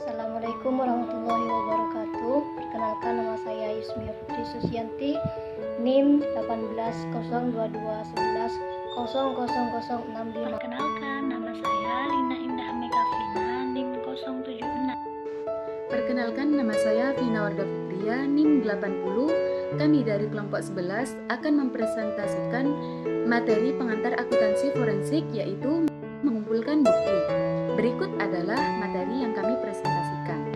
Assalamualaikum warahmatullahi wabarakatuh. Perkenalkan, nama saya Yusmia Putri Susianti, NIM 180221100065. Perkenalkan, nama saya Lina Indah Megavina, NIM 076. Perkenalkan, nama saya Vina Warda Putria, NIM 80. Kami dari kelompok 11 akan mempresentasikan materi pengantar akuntansi forensik, yaitu mengumpulkan bukti. Berikut adalah materi yang kami presentasikan.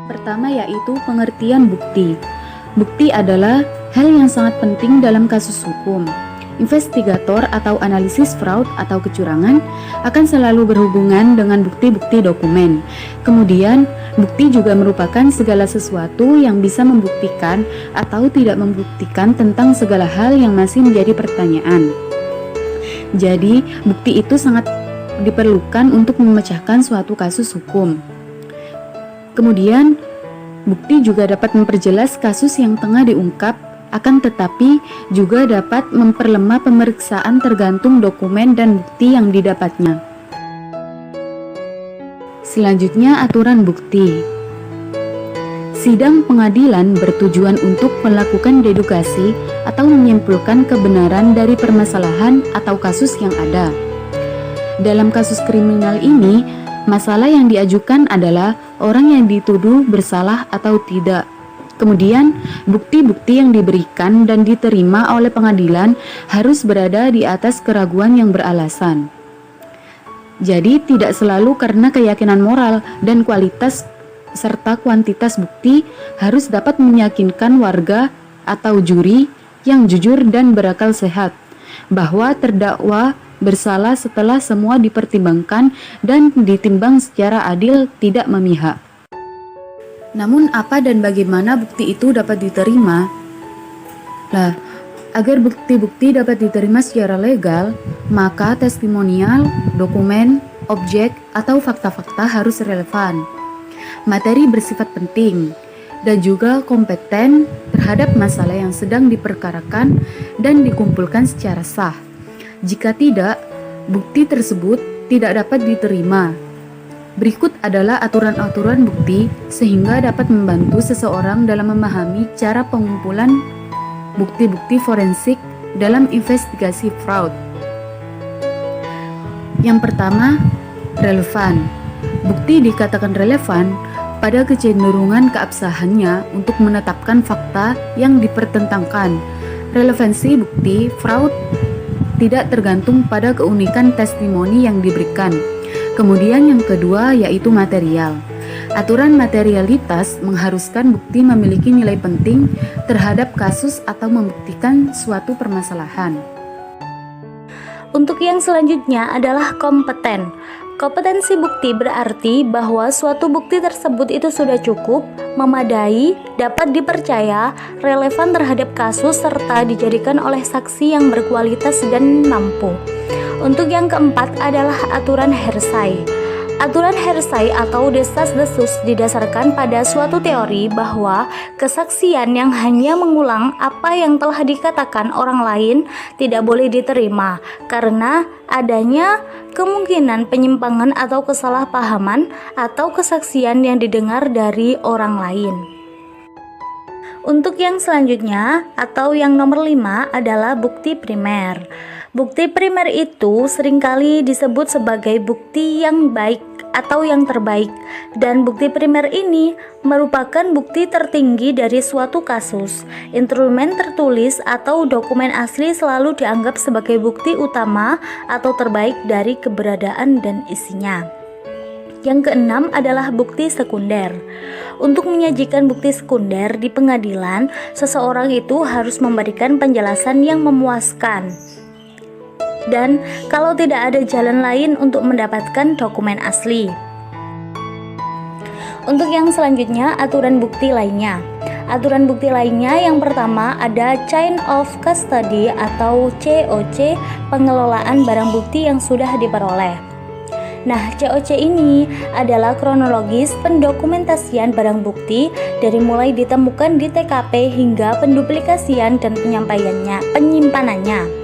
Pertama yaitu pengertian bukti. Bukti adalah hal yang sangat penting dalam kasus hukum. Investigator atau analisis fraud atau kecurangan akan selalu berhubungan dengan bukti-bukti dokumen. Kemudian, bukti juga merupakan segala sesuatu yang bisa membuktikan atau tidak membuktikan tentang segala hal yang masih menjadi pertanyaan. Jadi, bukti itu sangat diperlukan untuk memecahkan suatu kasus hukum. Kemudian, bukti juga dapat memperjelas kasus yang tengah diungkap, akan tetapi juga dapat memperlemah pemeriksaan tergantung dokumen dan bukti yang didapatnya. Selanjutnya, aturan bukti. Sidang pengadilan bertujuan untuk melakukan dedukasi atau menyimpulkan kebenaran dari permasalahan atau kasus yang ada. Dalam kasus kriminal ini, masalah yang diajukan adalah orang yang dituduh bersalah atau tidak. Kemudian, bukti-bukti yang diberikan dan diterima oleh pengadilan harus berada di atas keraguan yang beralasan. Jadi, tidak selalu karena keyakinan moral dan kualitas serta kuantitas bukti harus dapat meyakinkan warga atau juri yang jujur dan berakal sehat bahwa terdakwa bersalah setelah semua dipertimbangkan dan ditimbang secara adil, tidak memihak. Namun apa dan bagaimana bukti itu dapat diterima? Agar bukti-bukti dapat diterima secara legal, maka testimonial, dokumen, objek, atau fakta-fakta harus relevan. Materi bersifat penting dan juga kompeten terhadap masalah yang sedang diperkarakan dan dikumpulkan secara sah. Jika tidak, bukti tersebut tidak dapat diterima. Berikut adalah aturan-aturan bukti sehingga dapat membantu seseorang dalam memahami cara pengumpulan bukti-bukti forensik dalam investigasi fraud. Yang pertama, relevan. Bukti dikatakan relevan pada kecenderungan keabsahannya untuk menetapkan fakta yang dipertentangkan. Relevansi bukti fraud tidak tergantung pada keunikan testimoni yang diberikan. Kemudian yang kedua yaitu material. Aturan materialitas mengharuskan bukti memiliki nilai penting terhadap kasus atau membuktikan suatu permasalahan. Untuk yang selanjutnya adalah kompeten. Kompetensi bukti berarti bahwa suatu bukti tersebut itu sudah cukup, memadai, dapat dipercaya, relevan terhadap kasus, serta dijadikan oleh saksi yang berkualitas dan mampu. Untuk yang keempat adalah aturan Hersey. Aturan Hersey atau desas-desus didasarkan pada suatu teori bahwa kesaksian yang hanya mengulang apa yang telah dikatakan orang lain tidak boleh diterima karena adanya kemungkinan penyimpangan atau kesalahpahaman atau kesaksian yang didengar dari orang lain. Untuk yang selanjutnya atau yang nomor 5 adalah bukti primer. Bukti primer itu seringkali disebut sebagai bukti yang baik atau yang terbaik, dan bukti primer ini merupakan bukti tertinggi dari suatu kasus. Instrumen tertulis atau dokumen asli selalu dianggap sebagai bukti utama atau terbaik dari keberadaan dan isinya. Yang keenam adalah bukti sekunder. Untuk menyajikan bukti sekunder di pengadilan, seseorang itu harus memberikan penjelasan yang memuaskan. Dan kalau tidak ada jalan lain untuk mendapatkan dokumen asli. Untuk yang selanjutnya, aturan bukti lainnya. Aturan bukti lainnya yang pertama ada Chain of Custody atau COC, pengelolaan barang bukti yang sudah diperoleh. Nah, COC ini adalah kronologis pendokumentasian barang bukti dari mulai ditemukan di TKP hingga penduplikasian dan penyimpanannya.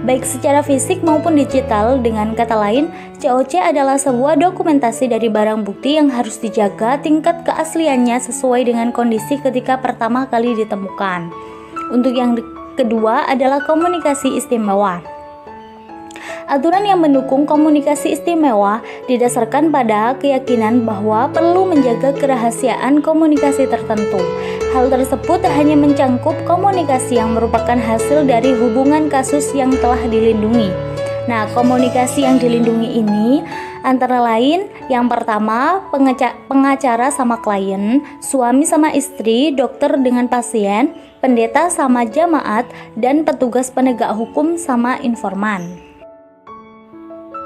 baik secara fisik maupun digital. Dengan kata lain, COC adalah sebuah dokumentasi dari barang bukti yang harus dijaga tingkat keasliannya sesuai dengan kondisi ketika pertama kali ditemukan. Untuk yang kedua adalah komunikasi istimewa. Aturan yang mendukung komunikasi istimewa didasarkan pada keyakinan bahwa perlu menjaga kerahasiaan komunikasi tertentu. Hal tersebut hanya mencangkup komunikasi yang merupakan hasil dari hubungan kasus yang telah dilindungi. Nah, komunikasi yang dilindungi ini antara lain yang pertama pengacara sama klien, suami sama istri, dokter dengan pasien, pendeta sama jamaat, dan petugas penegak hukum sama informan.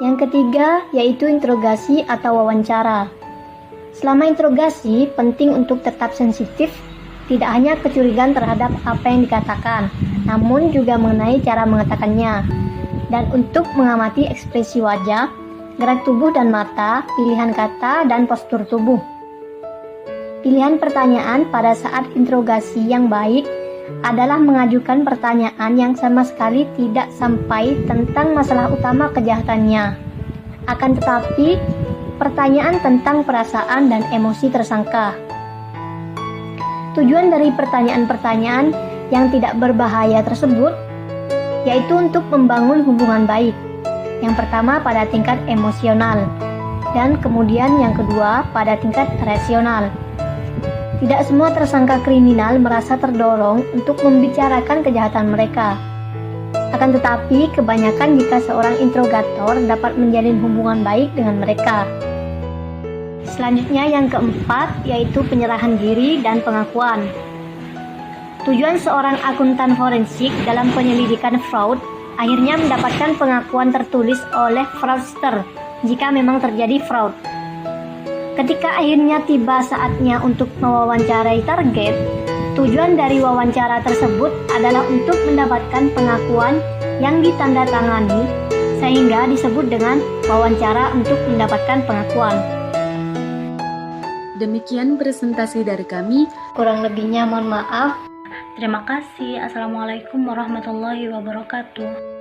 Yang ketiga yaitu interogasi atau wawancara. Selama interogasi penting untuk tetap sensitif, tidak hanya kecurigaan terhadap apa yang dikatakan, namun juga mengenai cara mengatakannya. Dan untuk mengamati ekspresi wajah, gerak tubuh dan mata, pilihan kata, dan postur tubuh. Pilihan pertanyaan pada saat interogasi yang baik adalah mengajukan pertanyaan yang sama sekali tidak sampai tentang masalah utama kejahatannya. Akan tetapi, pertanyaan tentang perasaan dan emosi tersangka. Tujuan dari pertanyaan-pertanyaan yang tidak berbahaya tersebut yaitu untuk membangun hubungan baik. Yang pertama pada tingkat emosional, dan kemudian yang kedua pada tingkat rasional. Tidak semua tersangka kriminal merasa terdorong untuk membicarakan kejahatan mereka. Akan tetapi, kebanyakan jika seorang interrogator dapat menjalin hubungan baik dengan mereka. Selanjutnya yang keempat, yaitu penyerahan diri dan pengakuan. Tujuan seorang akuntan forensik dalam penyelidikan fraud akhirnya mendapatkan pengakuan tertulis oleh fraudster jika memang terjadi fraud. Ketika akhirnya tiba saatnya untuk mewawancarai target, tujuan dari wawancara tersebut adalah untuk mendapatkan pengakuan yang ditandatangani, sehingga disebut dengan wawancara untuk mendapatkan pengakuan. Demikian presentasi dari kami. Kurang lebihnya mohon maaf. Terima kasih. Assalamualaikum warahmatullahi wabarakatuh.